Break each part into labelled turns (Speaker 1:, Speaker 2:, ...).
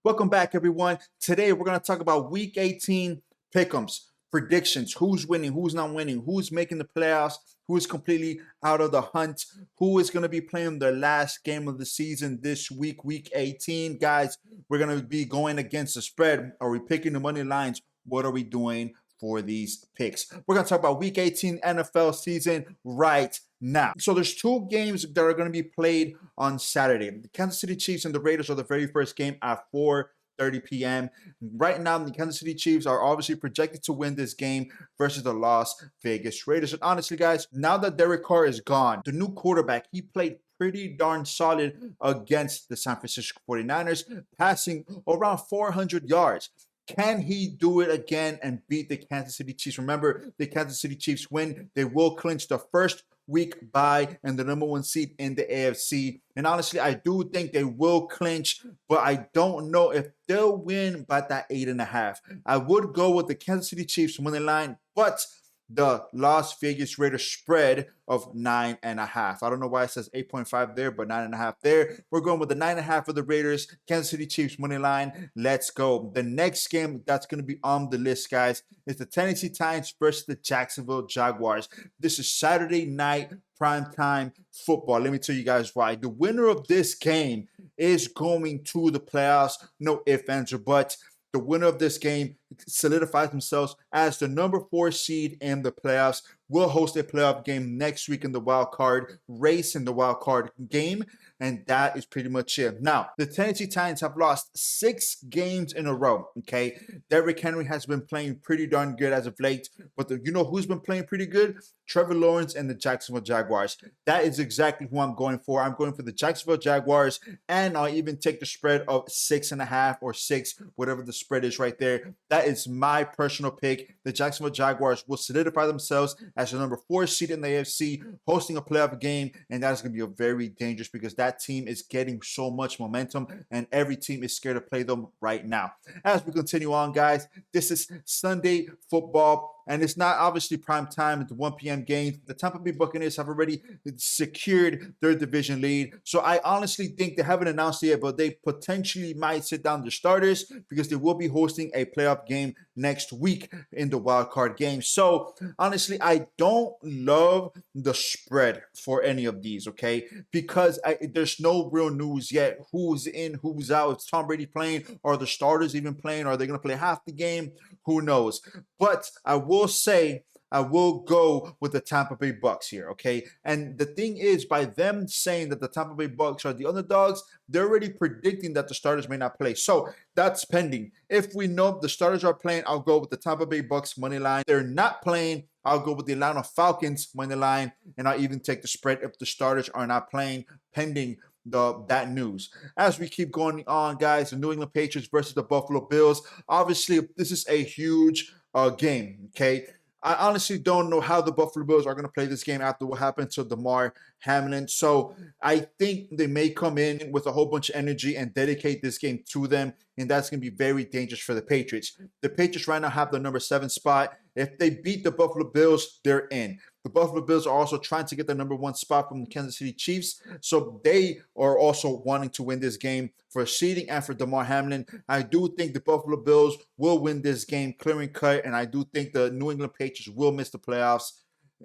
Speaker 1: Welcome back, everyone. Today, we're going to talk about Week 18 pick'ems, predictions, who's winning, who's not winning, who's making the playoffs, who's completely out of the hunt, who is going to be playing their last game of the season this week, Week 18. Guys, we're going to be going against the spread. Are we picking the money lines? What are we doing for these picks? We're going to talk about Week 18 NFL season right now. So there's two games that are going to be played on Saturday. The Kansas City Chiefs and the Raiders are the very first game at 4:30 p.m. Right now, the Kansas City Chiefs are obviously projected to win this game versus the Las Vegas Raiders. And honestly, guys, now that Derek Carr is gone, the new quarterback, he played pretty darn solid against the San Francisco 49ers, passing around 400 yards. Can he do it again and beat the Kansas City Chiefs? Remember, the Kansas City Chiefs win. They will clinch the first week bye and the number one seed in the AFC. And honestly, I do think they will clinch, but I don't know if they'll win by that 8.5. I would go with the Kansas City Chiefs winning line, but the Las Vegas Raiders spread of 9.5. I don't know why it says 8.5 there, but 9.5 there. We're going with the 9.5 of the Raiders, Kansas City Chiefs money line. Let's go. The next game that's going to be on the list, guys, is the Tennessee Titans versus the Jacksonville Jaguars. This is Saturday night primetime football. Let me tell you guys why. The winner of this game is going to the playoffs. No ifs, ands, or buts. The winner of this game solidifies themselves as the number 4 seed in the playoffs. We'll host a playoff game next week in the wild card race, in the wild card game, and that is pretty much it. Now, the Tennessee Titans have lost 6 games in a row, okay? Derrick Henry has been playing pretty darn good as of late, but you know who's been playing pretty good? Trevor Lawrence and the Jacksonville Jaguars. That is exactly who I'm going for. I'm going for the Jacksonville Jaguars, and I'll even take the spread of 6.5 or 6, whatever the spread is right there. That is my personal pick. The Jacksonville Jaguars will solidify themselves as the number 4 seed in the AFC, hosting a playoff game, and that is going to be a very dangerous because that team is getting so much momentum, and every team is scared to play them right now. As we continue on, guys, this is Sunday football. And it's not obviously prime time at the 1 p.m. game. The Tampa Bay Buccaneers have already secured their division lead. So I honestly think they haven't announced it yet, but they potentially might sit down their starters because they will be hosting a playoff game next week in the wild card game. So honestly, I don't love the spread for any of these, okay? Because there's no real news yet. Who's in, who's out? Is Tom Brady playing? Are the starters even playing? Are they going to play half the game? Who knows? But I will say I will go with the Tampa Bay Bucks here, okay? And the thing is, by them saying that the Tampa Bay Bucks are the underdogs, they're already predicting that the starters may not play. So that's pending. If we know the starters are playing, I'll go with the Tampa Bay Bucks money line. If they're not playing, I'll go with the Atlanta Falcons money line, and I'll even take the spread if the starters are not playing, pending that news. As we keep going on, guys, the New England Patriots versus the Buffalo Bills. Obviously, this is a huge game, okay? I honestly don't know how the Buffalo Bills are going to play this game after what happened to Damar Hamlin. So I think they may come in with a whole bunch of energy and dedicate this game to them, and that's going to be very dangerous for the Patriots. The Patriots right now have the number 7 spot. If they beat the Buffalo Bills, they're in. The Buffalo Bills are also trying to get the number 1 spot from the Kansas City Chiefs, so they are also wanting to win this game for seeding and for Damar Hamlin. I do think the Buffalo Bills will win this game clearing cut, and I do think the New England Patriots will miss the playoffs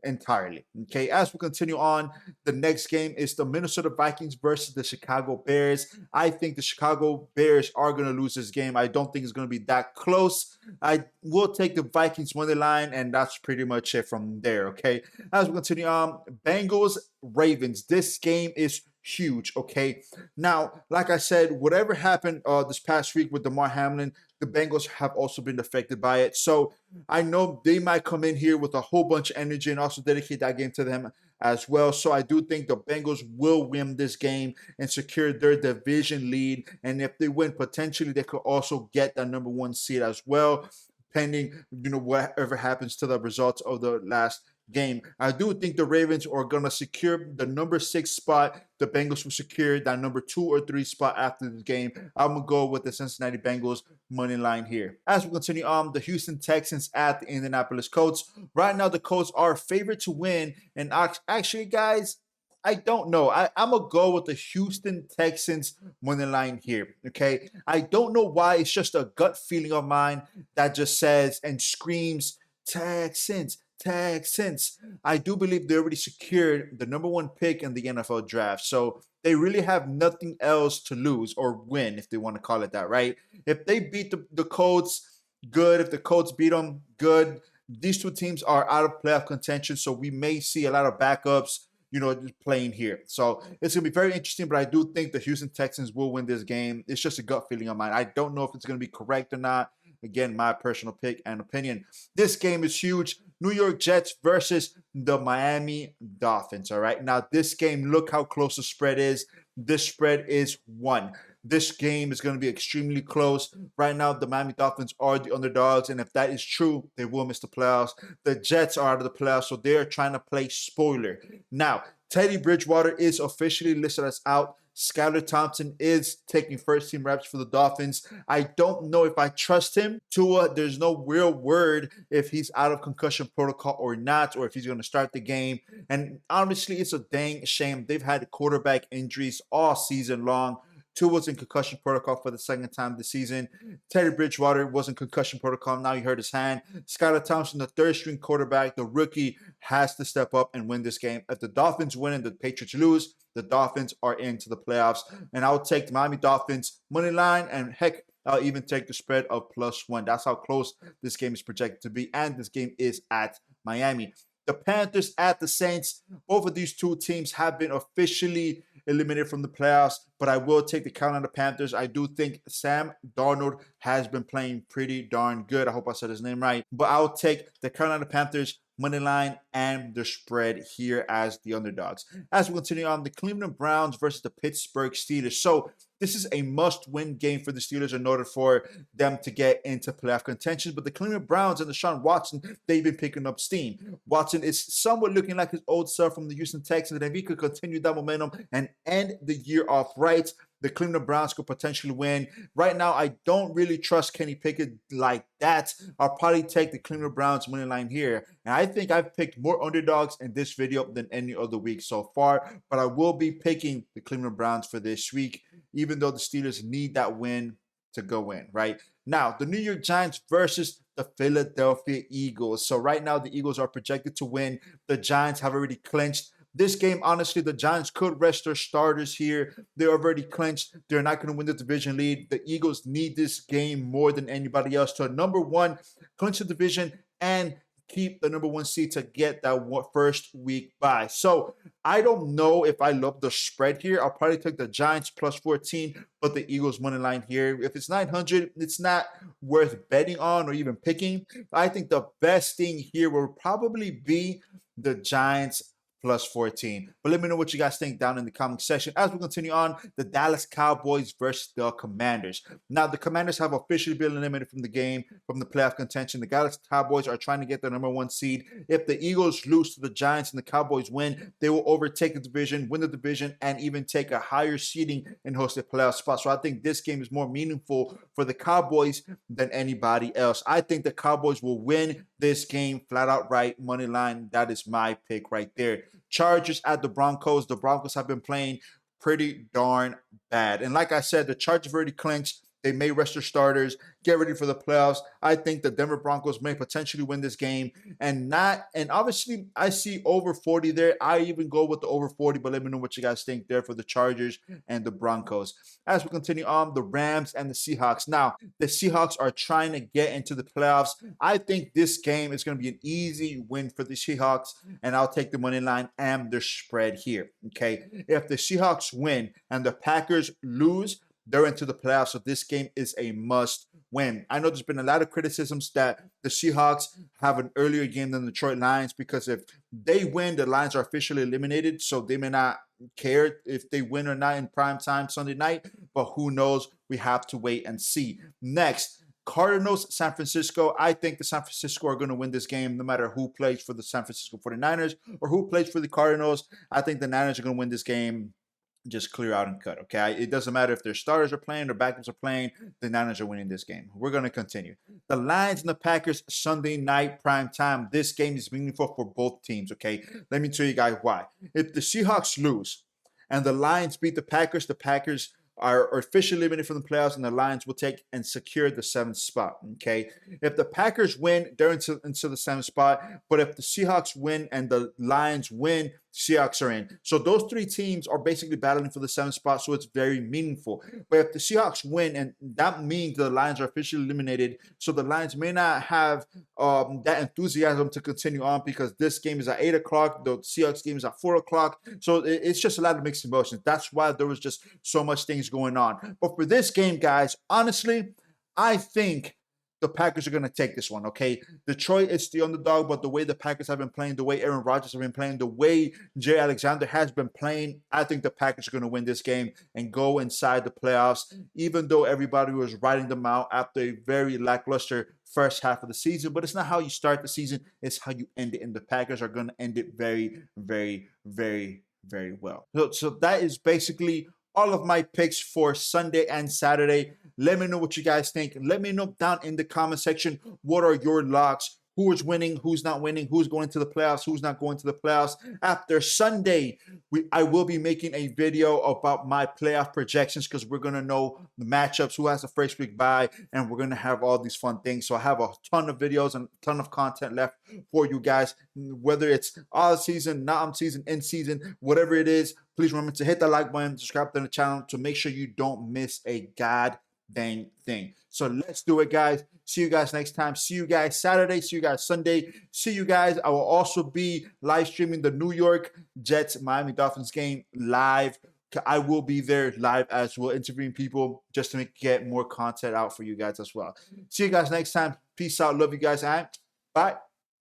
Speaker 1: entirely. Okay, as we continue on, the next game is the Minnesota Vikings versus the Chicago Bears. I think the Chicago Bears are going to lose this game. I don't think it's going to be that close. I will take the Vikings money line, and that's pretty much it from there. Okay, as we continue on, Bengals Ravens. This game is huge. Okay, now like I said, whatever happened this past week with Damar Hamlin, the Bengals have also been affected by it. So I know they might come in here with a whole bunch of energy and also dedicate that game to them as well. So I do think the Bengals will win this game and secure their division lead. And if they win, potentially they could also get that number 1 seed as well, pending, whatever happens to the results of the last game. I do think the Ravens are going to secure the number 6 spot. The Bengals will secure that number 2 or 3 spot after the game. I'm going to go with the Cincinnati Bengals money line here. As we continue on, the Houston Texans at the Indianapolis Colts. Right now, the Colts are favored to win. And actually, guys, I don't know. I'm going to go with the Houston Texans money line here. Okay. I don't know why. It's just a gut feeling of mine that just says and screams Texans, Texans. I do believe they already secured the #1 pick in the NFL draft. So they really have nothing else to lose or win, if they want to call it that, right? If they beat the Colts, good. If the Colts beat them, good. These two teams are out of playoff contention, so we may see a lot of backups, just playing here. So it's going to be very interesting, but I do think the Houston Texans will win this game. It's just a gut feeling of mine. I don't know if it's going to be correct or not. Again, my personal pick and opinion. This game is huge. New York Jets versus the Miami Dolphins. All right. Now, this game, look how close the spread is. This spread is 1. This game is going to be extremely close. Right now, the Miami Dolphins are the underdogs, and if that is true, they will miss the playoffs. The Jets are out of the playoffs, so they're trying to play spoiler. Now, Teddy Bridgewater is officially listed as out. Skylar Thompson is taking first-team reps for the Dolphins. I don't know if I trust him. Tua, there's no real word if he's out of concussion protocol or not, or if he's going to start the game. And honestly, it's a dang shame. They've had quarterback injuries all season long. Tua's in concussion protocol for the second time this season. Teddy Bridgewater was in concussion protocol. Now he hurt his hand. Skylar Thompson, the third-string quarterback, the rookie, has to step up and win this game. If the Dolphins win and the Patriots lose, the Dolphins are into the playoffs. And I'll take the Miami Dolphins money line, and heck, I'll even take the spread of +1. That's how close this game is projected to be. And this game is at Miami. The Panthers at the Saints. Both of these two teams have been officially eliminated from the playoffs, but I will take the Carolina Panthers. I do think Sam Darnold has been playing pretty darn good. I hope I said his name right. But I'll take the Carolina Panthers money line and the spread here as the underdogs. As we continue on, the Cleveland Browns versus the Pittsburgh Steelers. So this is a must-win game for the Steelers in order for them to get into playoff contention. But the Cleveland Browns and Deshaun Watson, they've been picking up steam. Watson is somewhat looking like his old self from the Houston Texans. And if he could continue that momentum and end the year off right, the Cleveland Browns could potentially win. Right now, I don't really trust Kenny Pickett like that. I'll probably take the Cleveland Browns money line here. And I think I've picked more underdogs in this video than any other week so far. But I will be picking the Cleveland Browns for this week, even though the Steelers need that win to go in, right? Now, the New York Giants versus the Philadelphia Eagles. So right now, the Eagles are projected to win. The Giants have already clinched. This game, honestly, the Giants could rest their starters here. They're already clinched. They're not going to win the division lead. The Eagles need this game more than anybody else to #1, clinch the division, and keep the #1 seed to get that first week bye. So I don't know if I love the spread here. I'll probably take the Giants +14, but the Eagles money line here. If it's 900, it's not worth betting on or even picking. I think the best thing here will probably be the Giants +14. But let me know what you guys think down in the comment section. As we continue on, the Dallas Cowboys versus the Commanders. Now, the Commanders have officially been eliminated from the game, from the playoff contention. The Dallas Cowboys are trying to get the #1 seed. If the Eagles lose to the Giants and the Cowboys win, they will overtake the division, win the division, and even take a higher seeding and host a playoff spot. So I think this game is more meaningful for the Cowboys than anybody else. I think the Cowboys will win this game flat out right, money line. That is my pick right there. Chargers at the Broncos. The Broncos have been playing pretty darn bad. And like I said, the Chargers have already clinched. They may rest their starters, get ready for the playoffs. I think the Denver Broncos may potentially win this game. And obviously, I see over 40 there. I even go with the over 40, but let me know what you guys think there for the Chargers and the Broncos. As we continue on, the Rams and the Seahawks. Now, the Seahawks are trying to get into the playoffs. I think this game is going to be an easy win for the Seahawks, and I'll take the money line and the spread here. Okay, if the Seahawks win and the Packers lose, they're into the playoffs, so this game is a must win. I know there's been a lot of criticisms that the Seahawks have an earlier game than the Detroit Lions, because if they win, the Lions are officially eliminated, so they may not care if they win or not in prime time Sunday night, but who knows? We have to wait and see. Next, Cardinals, San Francisco. I think the San Francisco are going to win this game no matter who plays for the San Francisco 49ers or who plays for the Cardinals. I think the Niners are going to win this game just clear out and cut. Okay, it doesn't matter if their starters are playing or backups are playing. The Niners are winning this game. We're going to continue. The Lions and the Packers Sunday night prime time. This game is meaningful for both teams. Okay, let me tell you guys why. If the Seahawks lose and the Lions beat the Packers are officially eliminated from the playoffs, and the Lions will take and secure the 7th spot. Okay, if the Packers win, they're into the 7th spot. But if the Seahawks win and the Lions win, Seahawks are in. So those 3 teams are basically battling for the 7th spot. So it's very meaningful. But if the Seahawks win, and that means the Lions are officially eliminated, so the Lions may not have that enthusiasm to continue on, because this game is at 8 o'clock. The Seahawks game is at 4 o'clock. So it's just a lot of mixed emotions. That's why there was just so much things going on. But for this game, guys, honestly, I think the Packers are going to take this one, okay? Detroit is the underdog, but the way the Packers have been playing, the way Aaron Rodgers have been playing, the way Jay Alexander has been playing, I think the Packers are going to win this game and go inside the playoffs, even though everybody was writing them out after a very lackluster first half of the season. But it's not how you start the season, it's how you end it, and the Packers are going to end it very, very, very, very well. So that is basically all of my picks for Sunday and Saturday. Let me know what you guys think. Let me know down in the comment section, what are your locks? Who is winning? Who's not winning? Who's going to the playoffs? Who's not going to the playoffs? After Sunday, I will be making a video about my playoff projections, because we're going to know the matchups, who has the first week bye, and we're going to have all these fun things. So I have a ton of videos and a ton of content left for you guys, whether it's all season, not season, in season, whatever it is. Please remember to hit the like button, subscribe to the channel to make sure you don't miss a dang thing. So let's do it, guys. See you guys next time. See you guys Saturday. See you guys Sunday. See you guys. I will also be live streaming the New York Jets Miami Dolphins game live. I will be there live as well, interviewing people just to get more content out for you guys as well. See you guys next time. Peace out. Love you guys, and bye.